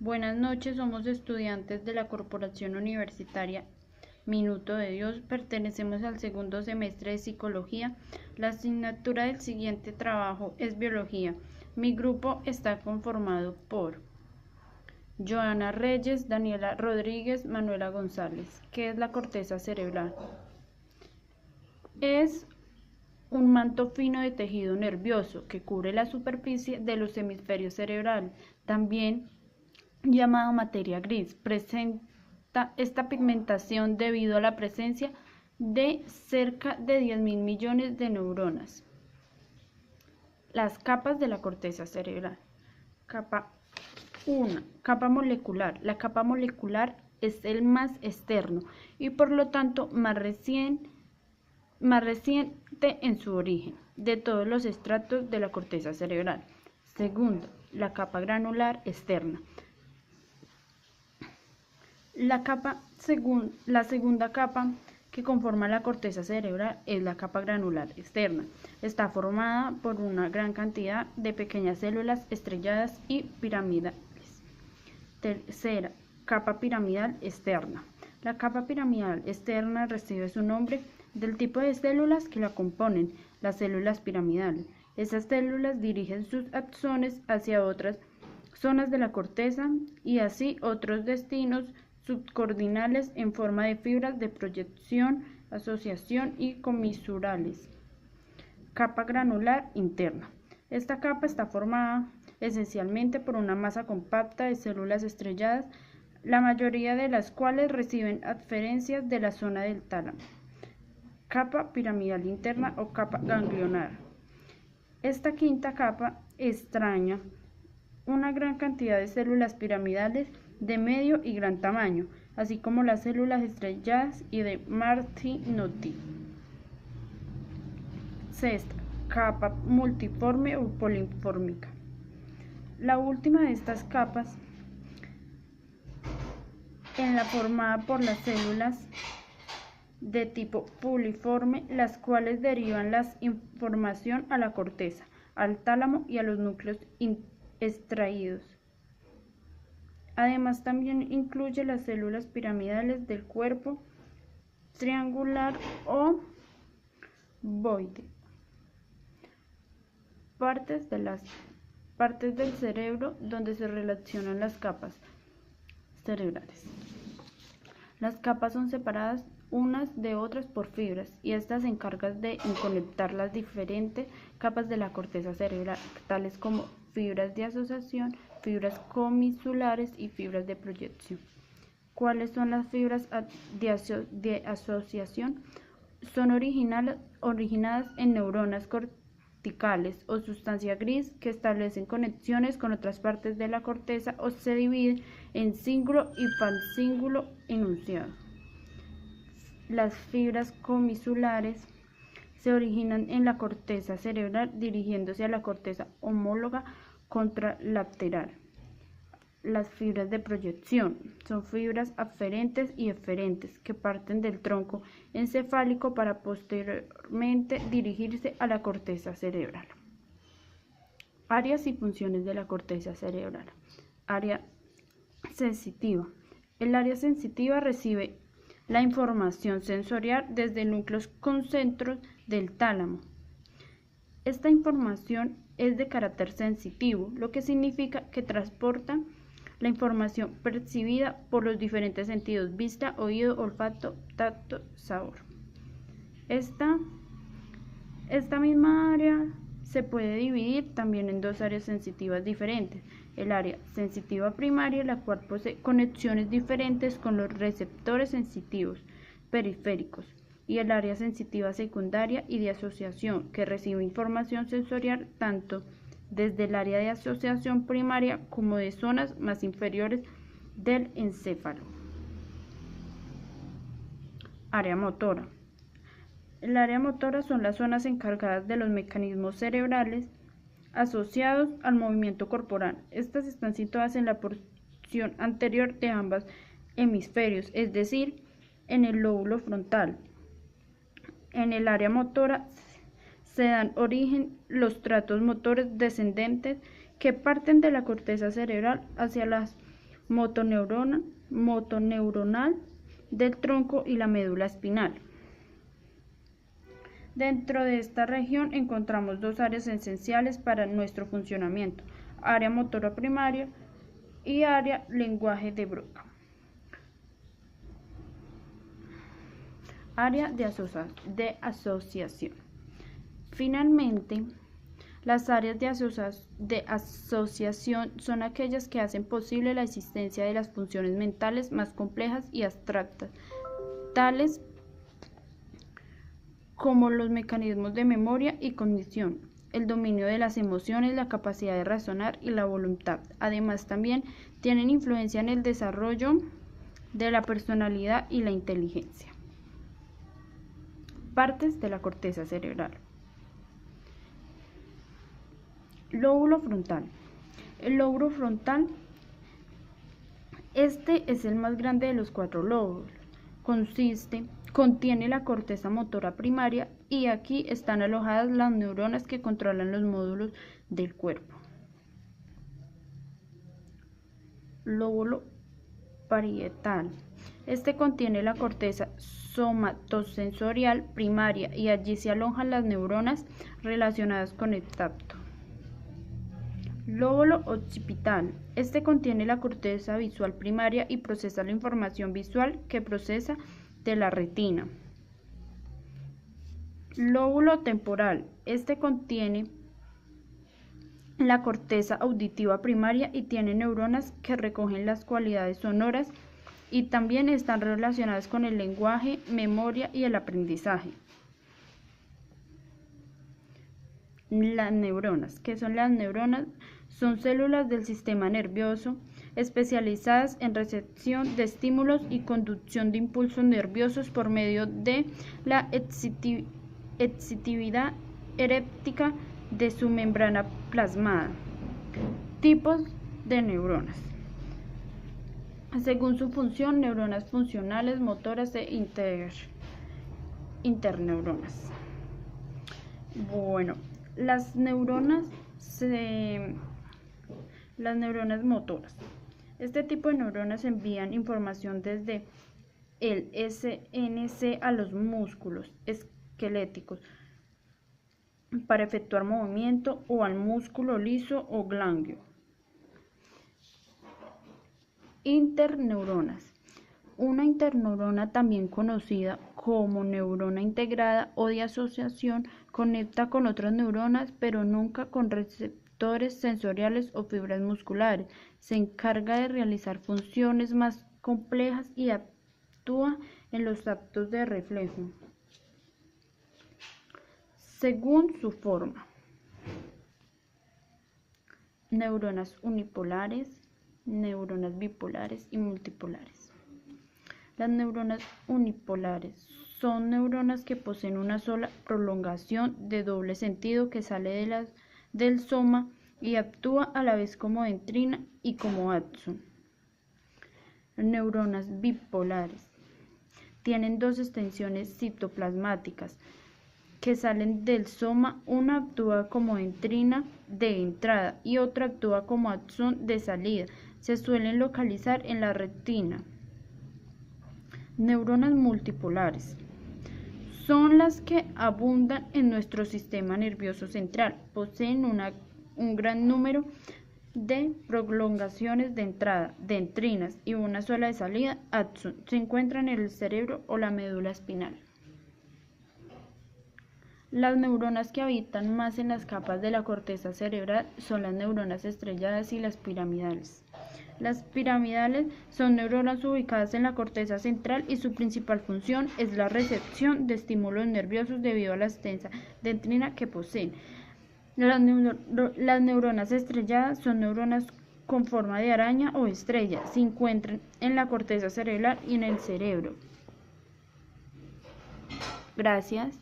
Buenas noches, somos estudiantes de la Corporación Universitaria Minuto de Dios, pertenecemos al segundo semestre de Psicología. La asignatura del siguiente trabajo es Biología. Mi grupo está conformado por Joana Reyes, Daniela Rodríguez, Manuela González. ¿Qué es la corteza cerebral? Es un manto fino de tejido nervioso que cubre la superficie de los hemisferios cerebrales, también llamado materia gris. Presenta esta pigmentación debido a la presencia de cerca de 10.000 millones de neuronas. Las capas de la corteza cerebral. Capa 1. Capa molecular. La capa molecular es el más externo y por lo tanto más reciente en su origen de todos los estratos de la corteza cerebral. Segundo, la capa granular externa. La segunda capa que conforma la corteza cerebral es la capa granular externa. Está formada por una gran cantidad de pequeñas células estrelladas y piramidales. Tercera, capa piramidal externa. La capa piramidal externa recibe su nombre del tipo de células que la componen, las células piramidales. Esas células dirigen sus axones hacia otras zonas de la corteza y así otros destinos subcordinales en forma de fibras de proyección, asociación y comisurales. Capa granular interna. Esta capa está formada esencialmente por una masa compacta de células estrelladas, la mayoría de las cuales reciben aferencias de la zona del tálamo. Capa piramidal interna o capa ganglionar. Esta quinta capa extraña una gran cantidad de células piramidales de medio y gran tamaño, así como las células estrelladas y de Martinotti. Sexta, capa multiforme o poliformica. La última de estas capas en la formada por las células de tipo puliforme, las cuales derivan la información a la corteza, al tálamo y a los núcleos extraídos. Además, también incluye las células piramidales del cuerpo triangular o ovoide. Partes del cerebro donde se relacionan las capas cerebrales. Las capas son separadas unas de otras por fibras y estas se encargan de conectar las diferentes capas de la corteza cerebral, tales como fibras de asociación, fibras comisulares y fibras de proyección. ¿Cuáles son las fibras de asociación? Son originadas en neuronas corticales o sustancia gris que establecen conexiones con otras partes de la corteza o se dividen en cíngulo y fascículo enunciado. Las fibras comisulares se originan en la corteza cerebral dirigiéndose a la corteza homóloga contralateral. Las fibras de proyección son fibras aferentes y eferentes que parten del tronco encefálico para posteriormente dirigirse a la corteza cerebral. Áreas y funciones de la corteza cerebral. Área sensitiva. El área sensitiva recibe la información sensorial desde núcleos concentros del tálamo. Esta información es de carácter sensitivo, lo que significa que transporta la información percibida por los diferentes sentidos: vista, oído, olfato, tacto, sabor. Esta misma área se puede dividir también en dos áreas sensitivas diferentes: el área sensitiva primaria, la cual posee conexiones diferentes con los receptores sensitivos periféricos, y el área sensitiva secundaria y de asociación, que recibe información sensorial tanto desde el área de asociación primaria como de zonas más inferiores del encéfalo. Área motora. El área motora son las zonas encargadas de los mecanismos cerebrales asociados al movimiento corporal. Estas están situadas en la porción anterior de ambos hemisferios, es decir, en el lóbulo frontal. En el área motora se dan origen los tractos motores descendentes que parten de la corteza cerebral hacia las motoneuronal del tronco y la médula espinal. Dentro de esta región encontramos dos áreas esenciales para nuestro funcionamiento: área motora primaria y área lenguaje de Broca. Área de asociación. Finalmente, las áreas de asociación son aquellas que hacen posible la existencia de las funciones mentales más complejas y abstractas, tales como los mecanismos de memoria y cognición, el dominio de las emociones, la capacidad de razonar y la voluntad. Además, también tienen influencia en el desarrollo de la personalidad y la inteligencia. Partes de la corteza cerebral. Lóbulo frontal. El lóbulo frontal, este es el más grande de los 4 lóbulos. Contiene la corteza motora primaria y aquí están alojadas las neuronas que controlan los módulos del cuerpo. Lóbulo parietal. Este contiene la corteza somatosensorial primaria y allí se alojan las neuronas relacionadas con el tacto. Lóbulo occipital. Este contiene la corteza visual primaria y procesa la información visual que procesa de la retina. Lóbulo temporal. Este contiene la corteza auditiva primaria y tiene neuronas que recogen las cualidades sonoras y también están relacionadas con el lenguaje, memoria y el aprendizaje. Las neuronas. ¿Qué son las neuronas? Son células del sistema nervioso especializadas en recepción de estímulos y conducción de impulsos nerviosos por medio de la excitabilidad eléctrica de su membrana plasmada. Tipos de neuronas. Según su función, neuronas funcionales, motoras e interneuronas. Bueno, las neuronas motoras. Este tipo de neuronas envían información desde el SNC a los músculos esqueléticos para efectuar movimiento o al músculo liso o ganglio. Interneuronas. Una interneurona, también conocida como neurona integrada o de asociación, conecta con otras neuronas, pero nunca con receptores sensoriales o fibras musculares. Se encarga de realizar funciones más complejas y actúa en los actos de reflejo. Según su forma. Neuronas unipolares, neuronas bipolares y multipolares. Las neuronas unipolares son neuronas que poseen una sola prolongación de doble sentido que sale del soma y actúa a la vez como dendrina y como axón. Neuronas bipolares tienen dos extensiones citoplasmáticas que salen del soma. Una actúa como dendrina de entrada y otra actúa como axón de salida. Se suelen localizar en la retina. Neuronas multipolares son las que abundan en nuestro sistema nervioso central. Poseen un gran número de prolongaciones de entrada, dendrinas, y una sola de salida, axón. Se encuentran en el cerebro o la médula espinal. Las neuronas que habitan más en las capas de la corteza cerebral son las neuronas estrelladas y las piramidales. Las piramidales son neuronas ubicadas en la corteza central y su principal función es la recepción de estímulos nerviosos debido a la extensa dendrina que poseen. Las neuronas estrelladas son neuronas con forma de araña o estrella. Se encuentran en la corteza cerebral y en el cerebro. Gracias.